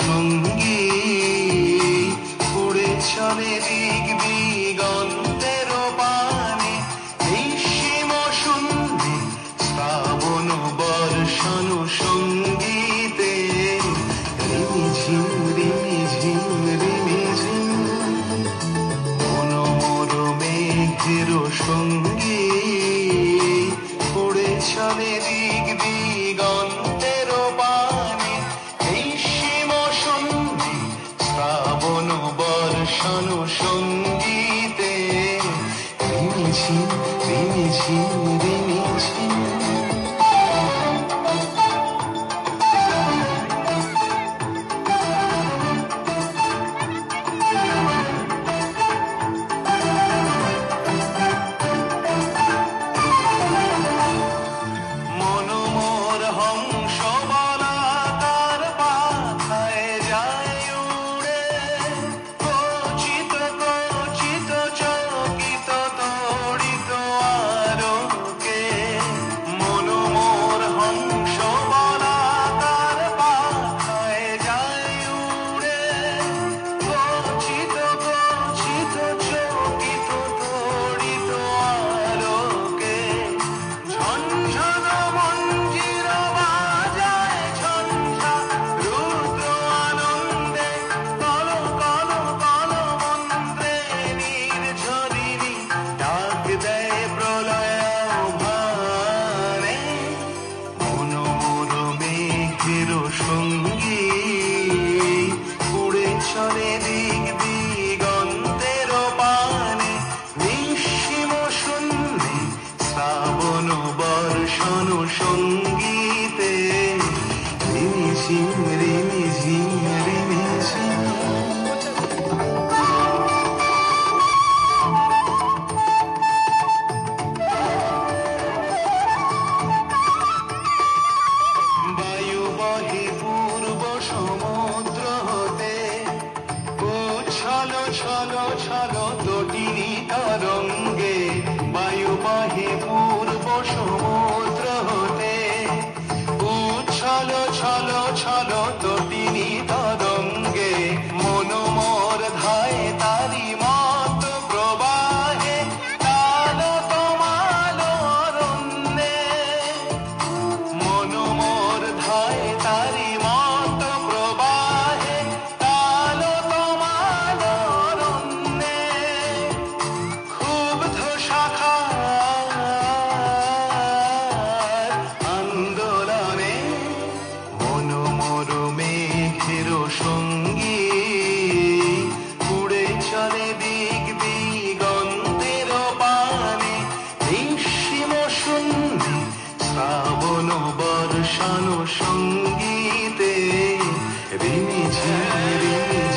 সঙ্গী উড়ে চলে দিক দিগন্তের পানে নিঃসীম শূন্যে শ্রাবণ বর্ষণ সঙ্গীতে রিমিঝিম রিমিঝিম রিমিঝিম মনোমর মেঘের সঙ্গী উড়ে চলে দিক দিগন্তের পানে নিঃসীম শূন্যে শ্রাবণ বর্ষণ সঙ্গীতে রিমিঝিম রিমিঝিম রিমিঝিম। মনোমর হংস বলাকার পাখায় যায় উড়ে কচিত কচিত চকিত তড়িত আলোকে। মনোমর হংস বলাকার পাখায় যায় উড়ে কচিত কচিত চকিত তড়িত আলোকে। ঝনঝন মঞ্জির বাজায় ঝঞ্ঝা রুদ্র আনন্দে কল কল কল মন্ত্রে নির্ঝরিণী ডাক দেয় প্রলয় ভানে। মনোমর মেঘের সঙ্গী উড়ে চলে দিক দিগন্তের পানে নিঃসীম শূন্যে শ্রাবণ বর্ষণ সঙ্গীতে রিমিঝিম রিমিঝিম রিমিঝিম। বায়ু বহে পূর্ব সমুদ্র হতে উচ্ছল ছল ছল তটিনী তরঙ্গে। বায়ু বহে পূর্ব সমুদ্র হতে উচ্ছল ছল ছল তটিনী তরঙ্গে। মনোমর ধায় তারি মত প্রবাহে তাল তমাল অরণ্যে। মনোমর ধায় তারি মত প্রবাহে তাল তমাল অরণ্যে। ক্ষুব্ধ শাখার আন্দোলনে মনোমর মেঘের সঙ্গী উড়ে চলে দিক দিগন্তের পানে নিঃসীম শূন্যে শ্রাবণ বর্ষণ সঙ্গীতে রিমিঝিম রিমিঝিম।